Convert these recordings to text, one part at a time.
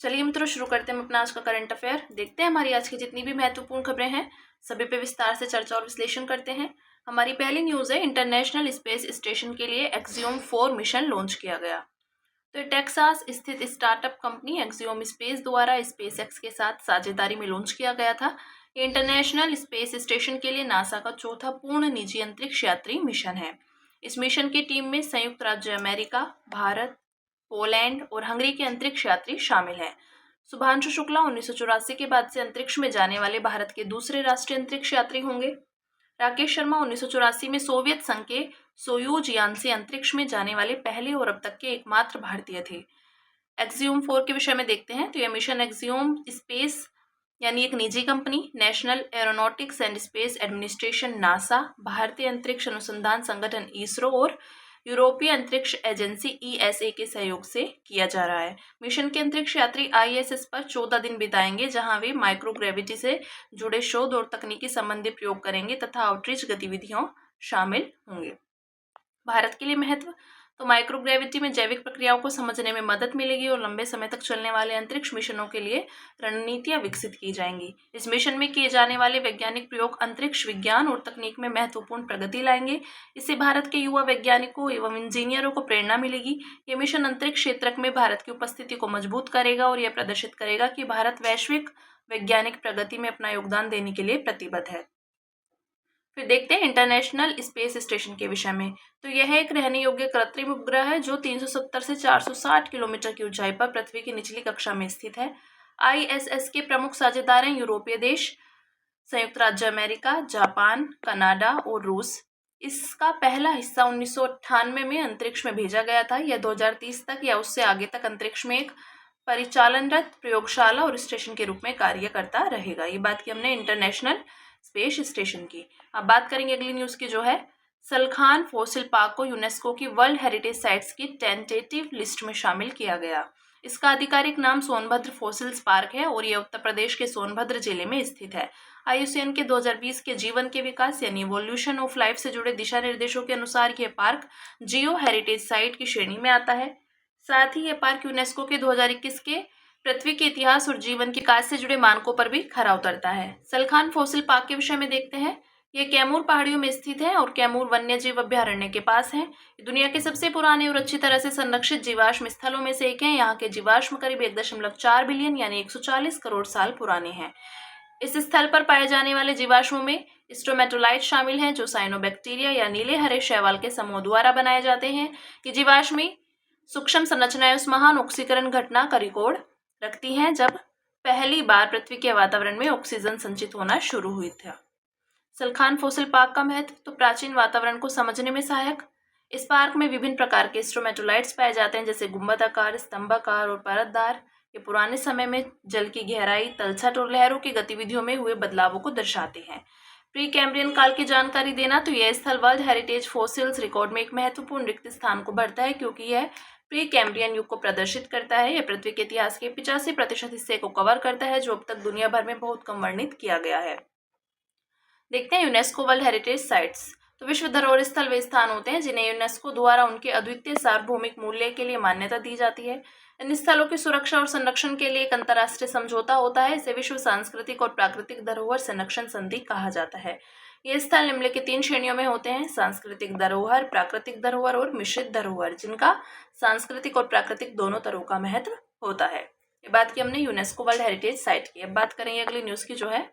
चलिए मित्रों, शुरू करते हैं अपना आज का करंट अफेयर। देखते हैं हमारी आज की जितनी भी महत्वपूर्ण खबरें हैं सभी पे विस्तार से चर्चा और विश्लेषण करते हैं। हमारी पहली न्यूज़ है, इंटरनेशनल स्पेस स्टेशन के लिए एक्सियोम 4 मिशन लॉन्च किया गया। तो टेक्सास स्थित स्टार्टअप कंपनी एक्सियोम स्पेस द्वारा स्पेसएक्स के साथ साझेदारी में लॉन्च किया गया था। ये इंटरनेशनल स्पेस स्टेशन के लिए नासा का चौथा पूर्ण निजी अंतरिक्ष यात्री मिशन है। इस मिशन की टीम में संयुक्त राज्य अमेरिका, भारत, पोलैंड और हंगरी के अंतरिक्ष यात्री शामिल हैं। शुभांशु शुक्ला 1984 के बाद से अंतरिक्ष में जाने वाले भारत के दूसरे राष्ट्रीय अंतरिक्ष यात्री होंगे। राकेश शर्मा 1984 में सोवियत संघ के सोयूज यान से अंतरिक्ष में जाने वाले पहले और अब तक के एकमात्र भारतीय थे। एक्सियोम 4 के विषय में देखते हैं तो यह मिशन एक्सियोम स्पेस यानी एक निजी company, national aeronautics and space administration NASA, भारतीय अंतरिक्ष अनुसंधान संगठन इसरो और यूरोपीय अंतरिक्ष एजेंसी ईएसए के सहयोग से किया जा रहा है। मिशन के अंतरिक्ष यात्री आईएसएस पर 14 दिन बिताएंगे, जहां वे माइक्रोग्रेविटी से जुड़े शोध और तकनीकी संबंधी प्रयोग करेंगे तथा आउटरीच गतिविधियों शामिल होंगे। भारत के लिए महत्व, तो माइक्रोग्रेविटी में जैविक प्रक्रियाओं को समझने में मदद मिलेगी और लंबे समय तक चलने वाले अंतरिक्ष मिशनों के लिए रणनीतियां विकसित की जाएंगी। इस मिशन में किए जाने वाले वैज्ञानिक प्रयोग अंतरिक्ष विज्ञान और तकनीक में महत्वपूर्ण प्रगति लाएंगे। इससे भारत के युवा वैज्ञानिकों एवं इंजीनियरों को प्रेरणा मिलेगी। ये मिशन अंतरिक्ष क्षेत्र में भारत की उपस्थिति को मजबूत करेगा और यह प्रदर्शित करेगा कि भारत वैश्विक वैज्ञानिक प्रगति में अपना योगदान देने के लिए प्रतिबद्ध है। फिर देखते हैं इंटरनेशनल स्पेस स्टेशन के विषय में। तो यह एक रहने योग्य कृत्रिम उपग्रह है जो 370 से 460 किलोमीटर की ऊंचाई पर पृथ्वी की निचली कक्षा में स्थित है। आईएसएस के प्रमुख साझेदार हैं यूरोपीय देश, संयुक्त राज्य अमेरिका, जापान, कनाडा और रूस। इसका पहला हिस्सा 1998 में अंतरिक्ष में भेजा गया था। यह 2030 तक या उससे आगे तक अंतरिक्ष में एक परिचालनरत प्रयोगशाला और स्टेशन के रूप में कार्य करता रहेगा। ये बात की हमने इंटरनेशनल स्पेस स्टेशन की। अब बात करेंगे अगली न्यूज़ की, जो है सलखान फॉसिल पार्क को यूनेस्को की वर्ल्ड हेरिटेज साइट्स की टेंटेटिव लिस्ट में शामिल किया गया। इसका आधिकारिक नाम सोनभद्र फॉसिल्स पार्क है और यह उत्तर प्रदेश के सोनभद्र जिले में स्थित है। IUCN के 2020 के जीवन के विकास यानी इवोल्यूशन ऑफ लाइफ से जुड़े दिशा निर्देशों के अनुसार यह पार्क जियो हेरिटेज साइट की श्रेणी में आता है। साथ ही यह पार्क यूनेस्को के 2021 के पृथ्वी के इतिहास और जीवन के विकास से जुड़े मानकों पर भी खरा उतरता है। सलखान फॉसिल पार्क के विषय में देखते हैं। यह कैमूर पहाड़ियों में स्थित है और कैमूर वन्यजीव अभ्यारण्य के पास है। दुनिया के सबसे पुराने और अच्छी तरह से संरक्षित जीवाश्म स्थलों में से एक है। यहाँ के जीवाश्म करीब 1.4 बिलियन यानी 140 करोड़ साल पुराने हैं। इस स्थल पर पाए जाने वाले जीवाश्मों में स्ट्रोमेटोलाइट शामिल हैं, जो साइनोबैक्टीरिया या नीले हरे शैवाल के समूह द्वारा बनाए जाते हैं। ये जीवाश्मी सूक्ष्म संरचनाएं उस महान ऑक्सीकरण घटना का रिकॉर्ड रखती हैं जब पहली बार पृथ्वी के वातावरण में ऑक्सीजन संचित होना शुरू हुई था। सलखान फॉसिल पार्क का महत्व, तो प्राचीन वातावरण को समझने में सहायक। इस पार्क में विभिन्न प्रकार के स्ट्रोमेटोलाइट्स पाए जाते हैं, जैसे गुंबदाकार, स्तंभाकार और परतदार। ये पुराने समय में जल की गहराई, तलछट और लहरों की गतिविधियों में हुए बदलावों को दर्शाते हैं। प्री कैम्ब्रियन काल की जानकारी देना, तो यह स्थल वर्ल्ड हेरिटेज फॉसिल्स रिकॉर्ड में एक महत्वपूर्ण रिक्त स्थान को भरता है, क्योंकि यह प्री कैम्ब्रियन युग को प्रदर्शित करता है। यह पृथ्वी के इतिहास के 85% हिस्से को कवर करता है, जो अब तक दुनिया भर में बहुत कम वर्णित किया गया है। देखते हैं यूनेस्को वर्ल्ड हेरिटेज साइट्स। तो विश्व धरोहर स्थल वे स्थान होते हैं जिन्हें यूनेस्को द्वारा उनके अद्वितीय सार्वभौमिक मूल्य के लिए मान्यता दी जाती है। इन स्थलों की सुरक्षा और संरक्षण के लिए एक अंतर्राष्ट्रीय समझौता होता है। इसे विश्व सांस्कृतिक और प्राकृतिक धरोहर संरक्षण संधि कहा जाता है। ये स्थल निम्नलिखित 3 श्रेणियों में होते हैं: सांस्कृतिक धरोहर, प्राकृतिक धरोहर और मिश्रित धरोहर, जिनका सांस्कृतिक और प्राकृतिक दोनों तरह का महत्व होता है। ये बात की हमने यूनेस्को वर्ल्ड हेरिटेज साइट की। अब बात करेंगे अगली न्यूज़ की, जो है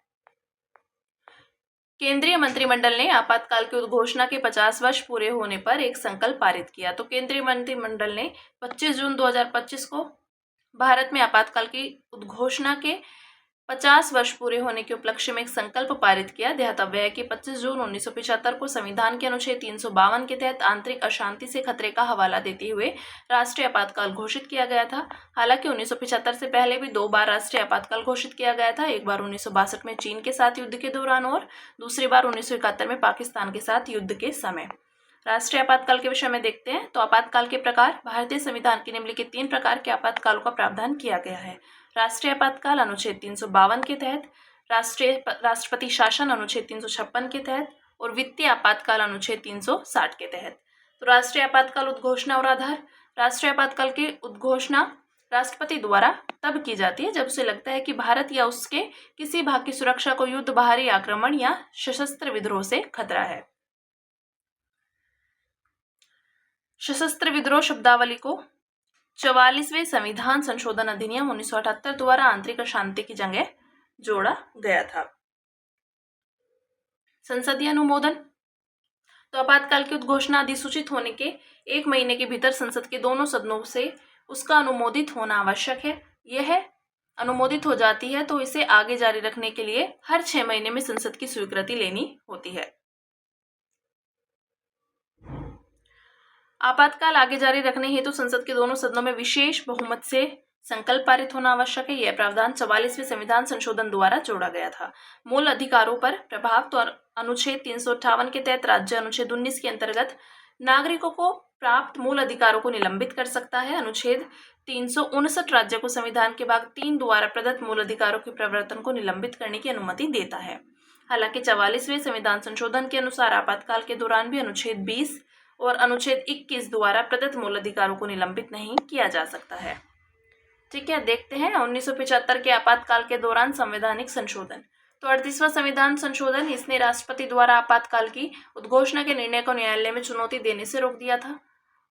केंद्रीय मंत्रिमंडल ने आपातकाल की उद्घोषणा के 50 वर्ष पूरे होने पर एक संकल्प पारित किया। तो केंद्रीय मंत्रिमंडल ने 25 जून 2025 को भारत में आपातकाल की उद्घोषणा के 50 वर्ष पूरे होने के उपलक्ष्य में एक संकल्प पारित किया। ध्यातव्य है कि 25 जून 1975 को संविधान के अनुच्छेद 352 के तहत आंतरिक अशांति से खतरे का हवाला देते हुए राष्ट्रीय आपातकाल घोषित किया गया था। हालांकि 1975 से पहले भी 2 बार राष्ट्रीय आपातकाल घोषित किया गया था, एक बार 1962 में चीन के साथ युद्ध के दौरान और दूसरी बार 1971 में पाकिस्तान के साथ युद्ध के समय। राष्ट्रीय आपातकाल के विषय में देखते हैं। तो आपातकाल के प्रकार, भारतीय संविधान के निम्नलिखित 3 प्रकार के आपातकालों का प्रावधान किया गया है: राष्ट्रीय आपातकाल अनुच्छेद 352 के तहत, राष्ट्रपति शासन अनुच्छेद 356 के तहत और वित्तीय आपातकाल अनुच्छेद 360 के तहत। तो राष्ट्रीय आपातकाल उद्घोषणा और आधार, राष्ट्रीय आपातकाल की उद्घोषणा राष्ट्रपति द्वारा तब की जाती है जब उसे लगता है कि भारत या उसके किसी भाग की सुरक्षा को युद्ध, बाहरी आक्रमण या सशस्त्र विद्रोह से खतरा है। सशस्त्र विद्रोह शब्दावली को 44वें संविधान संशोधन अधिनियम 1978 द्वारा आंतरिक अशांति की जगह जोड़ा गया था। संसदीय अनुमोदन तो आपातकाल की उद्घोषणा अधिसूचित होने के 1 महीने के भीतर संसद के दोनों सदनों से उसका अनुमोदित होना आवश्यक है। यह अनुमोदित हो जाती है तो इसे आगे जारी रखने के लिए हर 6 महीने में संसद की स्वीकृति लेनी होती है। आपातकाल आगे जारी रखने हेतु संसद के दोनों सदनों में विशेष बहुमत से संकल्प पारित होना आवश्यक है। यह प्रावधान 44वें संविधान संशोधन द्वारा जोड़ा गया था। मूल अधिकारों पर प्रभाव तो अनुच्छेद 358 के तहत राज्य अनुच्छेद 19 के अंतर्गत नागरिकों को प्राप्त मूल अधिकारों को निलंबित कर सकता है। अनुच्छेद 359 राज्य को संविधान के भाग 3 द्वारा प्रदत्त मूल अधिकारों के प्रवर्तन को निलंबित करने की अनुमति देता है। हालांकि 44वें संविधान संशोधन के अनुसार आपातकाल के दौरान भी अनुच्छेद 20 और अनुच्छेद 21 द्वारा प्रदत्त मूल अधिकारों को निलंबित नहीं किया जा सकता है। ठीक है, देखते हैं 1975 के आपातकाल के दौरान संवैधानिक संशोधन। तो 38वां संविधान संशोधन, इसने राष्ट्रपति द्वारा आपातकाल की उद्घोषणा के निर्णय को न्यायालय में चुनौती देने से रोक दिया था।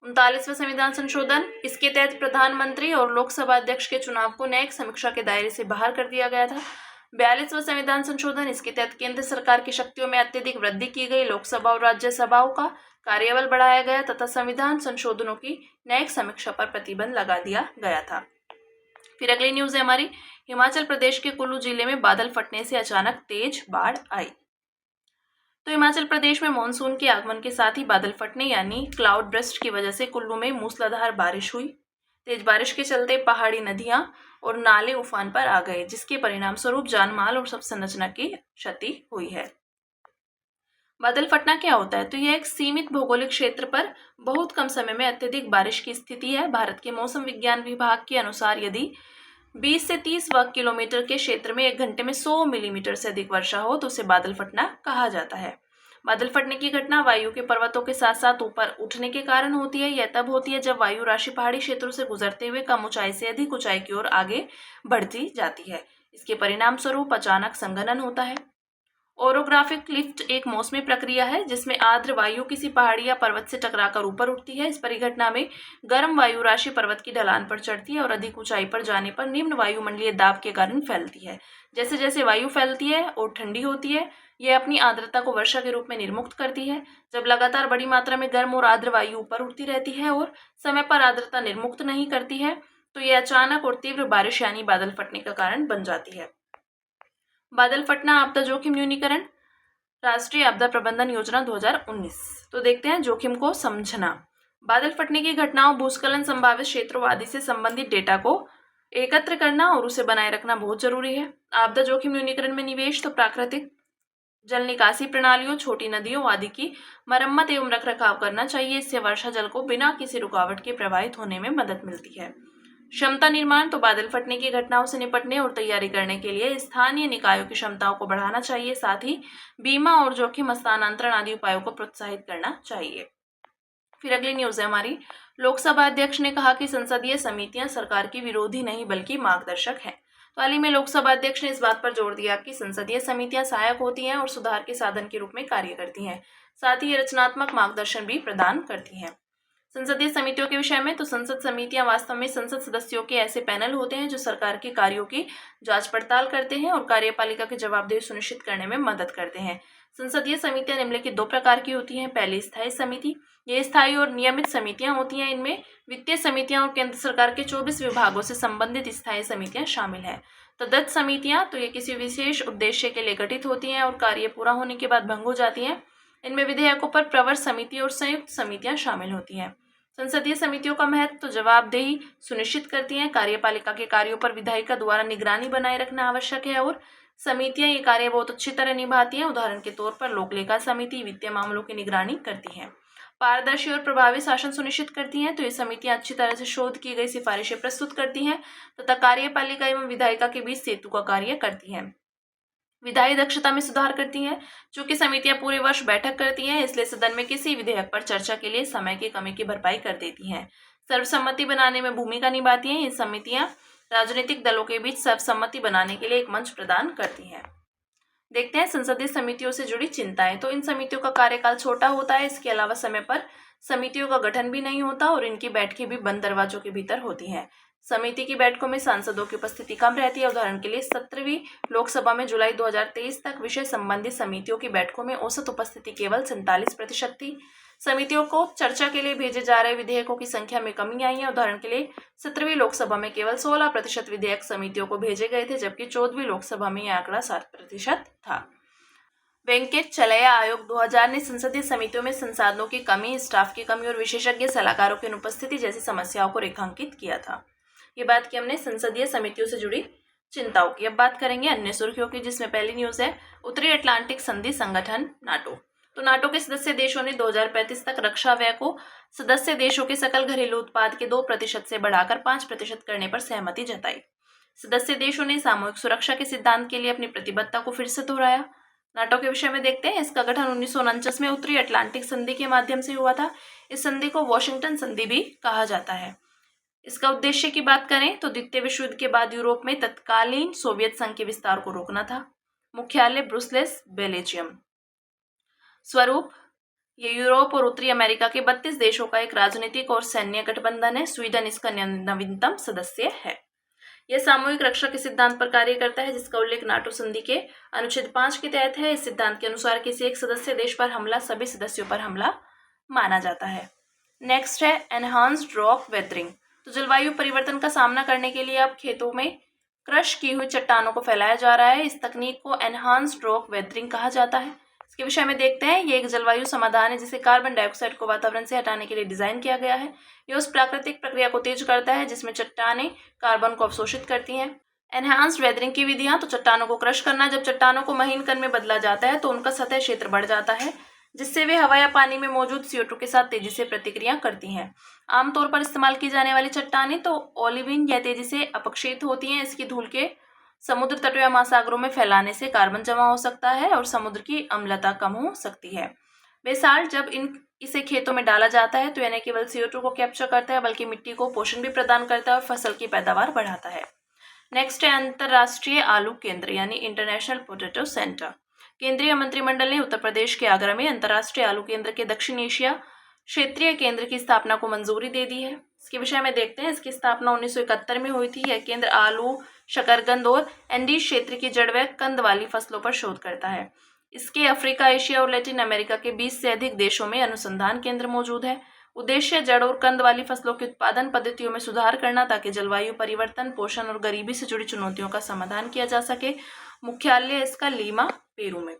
39वां संविधान संशोधन, इसके तहत प्रधानमंत्री और लोकसभा अध्यक्ष के चुनाव को न्यायिक समीक्षा के दायरे से बाहर कर दिया गया था। 42वां संविधान संशोधन, इसके तहत केंद्र सरकार की शक्तियों में अत्यधिक वृद्धि की गई। लोकसभा और राज्यसभाओं का कार्यबल बढ़ाया गया तथा संविधान संशोधनों की न्यायिक समीक्षा पर प्रतिबंध लगा दिया गया था। फिर अगली न्यूज है हमारी, हिमाचल प्रदेश के कुल्लू जिले में बादल फटने से अचानक तेज बाढ़ आई। तो हिमाचल प्रदेश में मानसून के आगमन के साथ ही बादल फटने यानी क्लाउड बर्स्ट की वजह से कुल्लू में मूसलाधार बारिश हुई। तेज बारिश के चलते पहाड़ी नदियां और नाले उफान पर आ गए, जिसके परिणाम स्वरूप जानमाल और सब संरचना की क्षति हुई है। बादल फटना क्या होता है? तो यह एक सीमित भौगोलिक क्षेत्र पर बहुत कम समय में अत्यधिक बारिश की स्थिति है। भारत के मौसम विज्ञान विभाग के अनुसार यदि 20 से 30 वर्ग किलोमीटर के क्षेत्र में 1 घंटे में 100 मिलीमीटर से अधिक वर्षा हो तो उसे बादल फटना कहा जाता है। बादल फटने की घटना वायु के पर्वतों के साथ साथ ऊपर उठने के कारण होती है। यह तब होती है जब वायु राशि पहाड़ी क्षेत्रों से गुजरते हुए कम ऊंचाई से अधिक ऊंचाई की ओर आगे बढ़ती जाती है। इसके परिणाम स्वरूप अचानक संघनन होता है। ओरोग्राफिक लिफ्ट एक मौसमी प्रक्रिया है जिसमें आर्द्र वायु किसी पहाड़ी या पर्वत से टकराकर ऊपर उठती है। इस परिघटना में गर्म वायु राशि पर्वत की ढलान पर चढ़ती है और अधिक ऊंचाई पर जाने पर निम्न वायुमंडलीय दाब के कारण फैलती है। जैसे जैसे वायु फैलती है और ठंडी होती है, यह अपनी आर्द्रता को वर्षा के रूप में निर्मुक्त करती है। जब लगातार बड़ी मात्रा में गर्म और आर्द्र वायु ऊपर उठती रहती है और समय पर आर्द्रता निर्मुक्त नहीं करती है तो यह अचानक और तीव्र बारिश यानी बादल फटने का कारण बन जाती है। बादल फटना आपदा जोखिम न्यूनीकरण, राष्ट्रीय आपदा प्रबंधन योजना 2019। तो देखते हैं जोखिम को समझना। बादल फटने की घटनाओं, भूस्खलन, संभावित क्षेत्रों आदि से संबंधित डेटा को एकत्र करना और उसे बनाए रखना बहुत जरूरी है। आपदा जोखिम न्यूनीकरण में निवेश तो प्राकृतिक जल निकासी प्रणालियों, छोटी नदियों आदि की मरम्मत एवं रखरखाव करना चाहिए। इससे वर्षा जल को बिना किसी रुकावट के प्रवाहित होने में मदद मिलती है। क्षमता निर्माण तो बादल फटने की घटनाओं से निपटने और तैयारी करने के लिए स्थानीय निकायों की क्षमताओं को बढ़ाना चाहिए। साथ ही बीमा और जोखिम हस्तांतरण आदि उपायों को प्रोत्साहित करना चाहिए। फिर अगली न्यूज है हमारी, लोकसभा अध्यक्ष ने कहा कि संसदीय समितियां सरकार की विरोधी नहीं बल्कि मार्गदर्शक हैं। तो हाल ही में लोकसभा अध्यक्ष ने इस बात पर जोर दिया कि संसदीय समितियां सहायक होती हैं और सुधार के साधन के रूप में कार्य करती हैं। साथ ही ये रचनात्मक मार्गदर्शन भी प्रदान करती हैं। संसदीय समितियों के विषय में तो संसद समितियां वास्तव में संसद सदस्यों के ऐसे पैनल होते हैं जो सरकार के कार्यों की जांच पड़ताल करते हैं और कार्यपालिका की जवाबदेही सुनिश्चित करने में मदद करते हैं। संसदीय समितियां निम्नलिखित 2 प्रकार की होती हैं। पहली, स्थायी समिति। ये स्थायी और नियमित समितियां होती हैं। इनमें वित्तीय समितियां और केंद्र सरकार के 24 विभागों से संबंधित स्थायी समितियां शामिल हैं। तदर्थ समितियां तो ये किसी विशेष उद्देश्य के लिए गठित होती हैं और कार्य पूरा होने के बाद भंग हो जाती हैं। इनमें विधेयकों पर प्रवर समिति और संयुक्त समितियां शामिल होती हैं। संसदीय समितियों का महत्व तो जवाबदेही सुनिश्चित करती हैं। कार्यपालिका के कार्यों पर विधायिका द्वारा निगरानी बनाए रखना आवश्यक है और समितियां ये कार्य बहुत अच्छी तरह निभाती हैं। उदाहरण के तौर पर लोक लेखा समिति वित्तीय मामलों की निगरानी करती है, पारदर्शी और प्रभावी शासन सुनिश्चित करती हैं। तो ये समितियां अच्छी तरह से शोध की गई सिफारिशें प्रस्तुत करती हैं तथा कार्यपालिका एवं विधायिका के बीच सेतु का कार्य करती हैं। विधायी दक्षता में सुधार करती हैं। चूंकि समितियां पूरे वर्ष बैठक करती हैं, इसलिए सदन में किसी विधेयक पर चर्चा के लिए समय की कमी की भरपाई कर देती हैं। सर्वसम्मति बनाने में भूमिका निभाती हैं। ये समितियां राजनीतिक दलों के बीच सर्वसम्मति बनाने के लिए एक मंच प्रदान करती हैं। देखते हैं संसदीय समितियों से जुड़ी चिंताएं। तो इन समितियों का कार्यकाल छोटा होता है, इसके अलावा समय पर समितियों का गठन भी नहीं होता और इनकी बैठकें भी बंद दरवाजों के भीतर होती हैं। समिति की बैठकों में सांसदों की उपस्थिति कम रहती है। उदाहरण के लिए 17वीं लोकसभा में जुलाई 2023 तक विषय संबंधित समितियों की बैठकों में औसत उपस्थिति केवल 47% थी। समितियों को चर्चा के लिए भेजे जा रहे विधेयकों की संख्या में कमी आई है। उदाहरण के लिए 17वीं लोकसभा में केवल 16% विधेयक समितियों को भेजे गए थे, जबकि 14वीं लोकसभा में यह आंकड़ा 7% था। वेंकट चलैया आयोग 2000 ने संसदीय समितियों में संसाधनों की कमी, स्टाफ की कमी और विशेषज्ञ सलाहकारों की अनुपस्थिति जैसी समस्याओं को रेखांकित किया था। ये बात की हमने संसदीय समितियों से जुड़ी चिंताओं की। अब बात करेंगे अन्य सुर्खियों की, जिसमें पहली न्यूज है उत्तरी अटलांटिक संधि संगठन नाटो। तो नाटो के सदस्य देशों ने 2035 तक रक्षा व्यय को सदस्य देशों के सकल घरेलू उत्पाद के 2% से बढ़ाकर 5% करने पर सहमति जताई। सदस्य देशों ने सामूहिक सुरक्षा के सिद्धांत के लिए अपनी प्रतिबद्धता को फिर से दोहराया। नाटो के विषय में देखते हैं। इसका गठन 1949 में उत्तरी अटलांटिक संधि के माध्यम से हुआ था। इस संधि को वॉशिंगटन संधि भी कहा जाता है। इसका उद्देश्य की बात करें तो द्वितीय विश्व युद्ध के बाद यूरोप में तत्कालीन सोवियत संघ के विस्तार को रोकना था। मुख्यालय ब्रुसेल्स, बेल्जियम। स्वरूप, ये यूरोप और उत्तरी अमेरिका के 32 देशों का एक राजनीतिक और सैन्य गठबंधन है। स्वीडन इसका नवीनतम सदस्य है। यह सामूहिक रक्षा के सिद्धांत पर कार्य करता है, जिसका उल्लेख नाटो संधि के अनुच्छेद 5 के तहत है। इस सिद्धांत के अनुसार किसी एक सदस्य देश पर हमला सभी सदस्यों पर हमला माना जाता है। नेक्स्ट है एनहांस्ड रॉक वेदरिंग। तो जलवायु परिवर्तन का सामना करने के लिए अब खेतों में क्रश की हुई चट्टानों को फैलाया जा रहा है। इस तकनीक को एनहांस्ड रॉक वेदरिंग कहा जाता है। इसके विषय में देखते हैं। ये एक जलवायु समाधान है जिसे कार्बन डाइऑक्साइड को वातावरण से हटाने के लिए डिजाइन किया गया है। यह उस प्राकृतिक प्रक्रिया को तेज करता है जिसमें चट्टानें कार्बन को अवशोषित करती हैं। एनहांस्ड वेदरिंग की विधियां, तो चट्टानों को क्रश करना। जब चट्टानों को महीन कण में बदला जाता है तो उनका सतह क्षेत्र बढ़ जाता है, जिससे वे हवा या पानी में मौजूद CO2 के साथ तेजी से प्रतिक्रिया करती हैं। आमतौर पर इस्तेमाल की जाने वाली चट्टानें तो ओलिविन या तेजी से अपक्षित होती हैं। इसकी धूल के समुद्र तटों या महासागरों में फैलाने से कार्बन जमा हो सकता है और समुद्र की अम्लता कम हो सकती है। बेसाल्ट, जब इसे खेतों में डाला जाता है तो यह न केवल CO2 को कैप्चर करता है बल्कि मिट्टी को पोषण भी प्रदान करता है और फसल की पैदावार बढ़ाता है। नेक्स्ट है अंतर्राष्ट्रीय आलू केंद्र यानी इंटरनेशनल पोटैटो सेंटर। केंद्रीय मंत्रिमंडल ने उत्तर प्रदेश के आगरा में अंतर्राष्ट्रीय आलू केंद्र के दक्षिण एशिया क्षेत्रीय केंद्र की स्थापना को मंजूरी दे दी है। इसके विषय में देखते हैं। इसकी स्थापना 1971 में हुई थी। यह केंद्र आलू, शकरकंद और एंडीज क्षेत्र की जड़ व कंद वाली फसलों पर शोध करता है। इसके अफ्रीका, एशिया और लैटिन अमेरिका के 20 से अधिक देशों में अनुसंधान केंद्र मौजूद है। उद्देश्य जड़ और कंद वाली फसलों की उत्पादन पद्धतियों में सुधार करना ताकि जलवायु परिवर्तन, पोषण और गरीबी से जुड़ी चुनौतियों का समाधान किया जा सके। मुख्यालय इसका लीमा, पेरू में।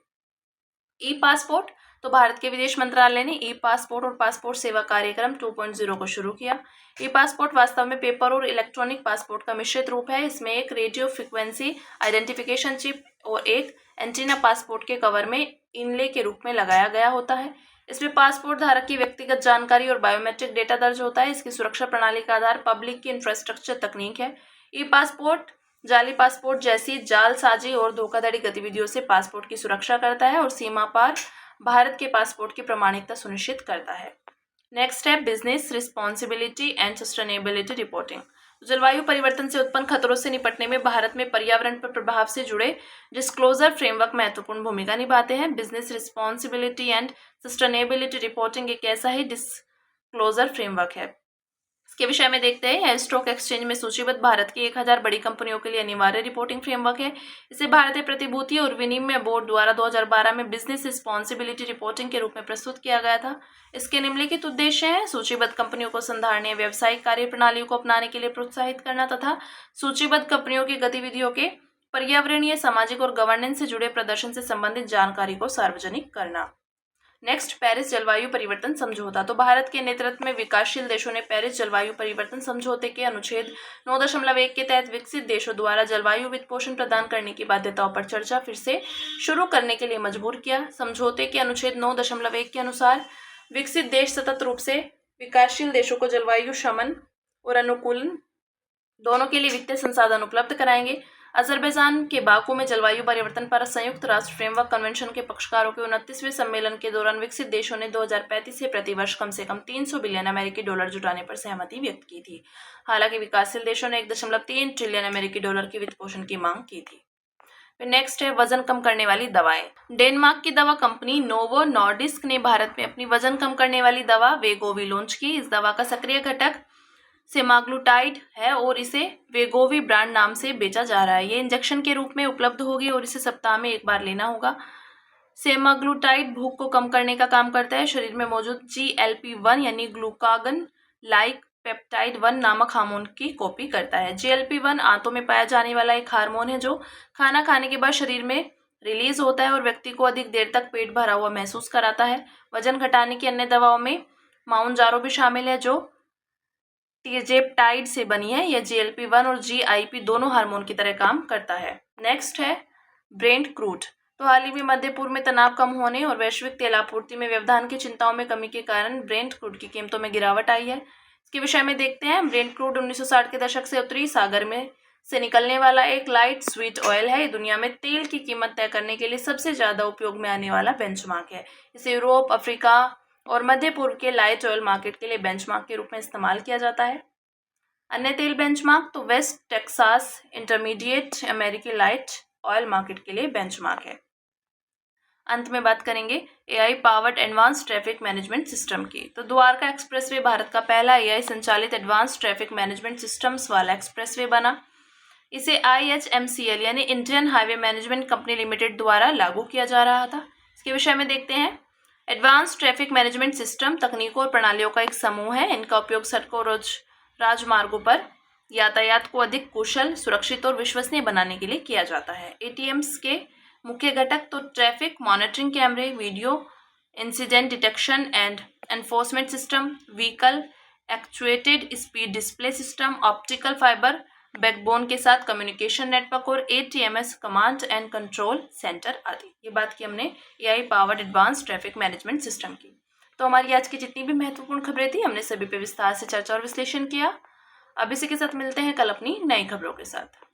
ई पासपोर्ट, तो भारत के विदेश मंत्रालय ने ई पासपोर्ट और पासपोर्ट सेवा कार्यक्रम 2.0 को शुरू किया। ई पासपोर्ट वास्तव में पेपर और इलेक्ट्रॉनिक पासपोर्ट का मिश्रित रूप है। इसमें एक रेडियो फ्रिक्वेंसी आइडेंटिफिकेशन चिप और एक एंटीना पासपोर्ट के कवर में इनले के रूप में लगाया गया होता है। इसमें पासपोर्ट धारक की व्यक्तिगत जानकारी और बायोमेट्रिक डेटा दर्ज होता है। इसकी सुरक्षा प्रणाली का आधार पब्लिक की इंफ्रास्ट्रक्चर तकनीक है। ई पासपोर्ट जाली पासपोर्ट जैसी जालसाजी और धोखाधड़ी गतिविधियों से पासपोर्ट की सुरक्षा करता है और सीमा पार भारत के पासपोर्ट की प्रामाणिकता सुनिश्चित करता है। नेक्स्ट है business responsibility and sustainability reporting. जलवायु परिवर्तन से उत्पन्न खतरों से निपटने में भारत में पर्यावरण पर प्रभाव से जुड़े डिस्क्लोजर फ्रेमवर्क महत्वपूर्ण भूमिका निभाते हैं। Business responsibility and sustainability reporting एक ऐसा ही डिस्क्लोजर फ्रेमवर्क है। इसके विषय में देखते हैं। यह स्टॉक एक्सचेंज में सूचीबद्ध भारत की 1000 बड़ी कंपनियों के लिए अनिवार्य रिपोर्टिंग फ्रेमवर्क है। इसे भारतीय प्रतिभूति और विनिमय बोर्ड द्वारा 2012 में बिजनेस रिस्पॉन्सिबिलिटी रिपोर्टिंग के रूप में प्रस्तुत किया गया था। इसके निम्नलिखित उद्देश्य हैं: सूचीबद्ध कंपनियों को संधारणीय व्यावसायिक कार्यप्रणालियों को अपनाने के लिए प्रोत्साहित करना तथा सूचीबद्ध कंपनियों की गतिविधियों के पर्यावरणीय, सामाजिक और गवर्नेंस से जुड़े प्रदर्शन से संबंधित जानकारी को सार्वजनिक करना। नेक्स्ट, पेरिस जलवायु परिवर्तन समझौता। तो भारत के नेतृत्व में विकासशील देशों ने पेरिस जलवायु परिवर्तन समझौते के अनुच्छेद 9.1 के तहत विकसित देशों द्वारा जलवायु वित्त पोषण प्रदान करने की बाध्यताओं पर चर्चा फिर से शुरू करने के लिए मजबूर किया। समझौते के अनुच्छेद 9.1 के अनुसार विकसित देश सतत रूप से विकासशील देशों को जलवायु शमन और अनुकूलन दोनों के लिए वित्तीय संसाधन उपलब्ध कराएंगे। अजरबैजान के बाकू में जलवायु परिवर्तन पर संयुक्त राष्ट्र फ्रेमवर्क कन्वेंशन के पक्षकारों के 29वें सम्मेलन के दौरान विकसित देशों ने 2035 से प्रतिवर्ष कम से कम 300 बिलियन अमेरिकी डॉलर जुटाने पर सहमति व्यक्त की थी। हालांकि विकासशील देशों ने 1.3 ट्रिलियन अमेरिकी डॉलर की वित्त पोषण की मांग की थी। फिर नेक्स्ट है वजन कम करने वाली दवाएं। डेनमार्क की दवा कंपनी नोवो नॉर्डिस्क ने भारत में अपनी वजन कम करने वाली दवा वेगोवी लॉन्च की। इस दवा का सक्रिय घटक सेमाग्लूटाइड है और इसे वेगोवी ब्रांड नाम से बेचा जा रहा है। ये इंजेक्शन के रूप में उपलब्ध होगी और इसे सप्ताह में एक बार लेना होगा। सेमाग्लूटाइड भूख को कम करने का काम करता है। शरीर में मौजूद GLP-1 यानी ग्लूकागन लाइक पेप्टाइड 1 नामक हार्मोन की कॉपी करता है। GLP-1 आंतों में पाया जाने वाला एक हार्मोन है जो खाना खाने के बाद शरीर में रिलीज होता है और व्यक्ति को अधिक देर तक पेट भरा हुआ महसूस कराता है। वजन घटाने की अन्य दवाओं में माउंजारो भी शामिल है जो टिर्जेप्टाइड से बनी है। यह GLP-1 और GIP दोनों हार्मोन की तरह काम करता है। नेक्स्ट है ब्रेंट क्रूड। तो हाल ही में मध्य पूर्व में तनाव कम होने और वैश्विक तेल आपूर्ति में व्यवधान की चिंताओं में कमी के कारण ब्रेंट क्रूड की कीमतों में गिरावट आई है। इसके विषय में देखते हैं। ब्रेंट क्रूड 1960 के दशक से उत्तरी सागर में से निकलने वाला एक लाइट स्वीट ऑयल है। दुनिया में तेल की कीमत तय करने के लिए सबसे ज्यादा उपयोग में आने वाला बेंचमार्क है। इसे यूरोप, अफ्रीका और मध्य पूर्व के लाइट ऑयल मार्केट के लिए बेंचमार्क के रूप में इस्तेमाल किया जाता है। अन्य तेल बेंचमार्क तो वेस्ट टेक्सास इंटरमीडिएट अमेरिकी लाइट ऑयल मार्केट के लिए बेंचमार्क है। अंत में बात करेंगे AI powered advance traffic management system की। तो द्वारका एक्सप्रेसवे भारत का पहला AI संचालित एडवांस ट्रैफिक मैनेजमेंट सिस्टम्स वाला एक्सप्रेसवे बना। इसे IHMCL यानी Indian highway management company limited द्वारा लागू किया जा रहा था। इसके विषय में देखते हैं। एडवांस ट्रैफिक मैनेजमेंट सिस्टम तकनीकों और प्रणालियों का एक समूह है। इनका उपयोग सड़कों और राजमार्गों पर यातायात को अधिक कुशल, सुरक्षित और विश्वसनीय बनाने के लिए किया जाता है। ATMs के मुख्य घटक तो ट्रैफिक मॉनिटरिंग कैमरे, video incident detection and enforcement system, vehicle actuated speed display system, optical fibre backbone के साथ कम्युनिकेशन नेटवर्क और ATMS command and control centre आदि। ये बात की हमने AI powered advance traffic management system की। तो हमारी आज की जितनी भी महत्वपूर्ण खबरें थी हमने सभी पे विस्तार से चर्चा और विश्लेषण किया। अब इसी के साथ मिलते हैं कल अपनी नई खबरों के साथ।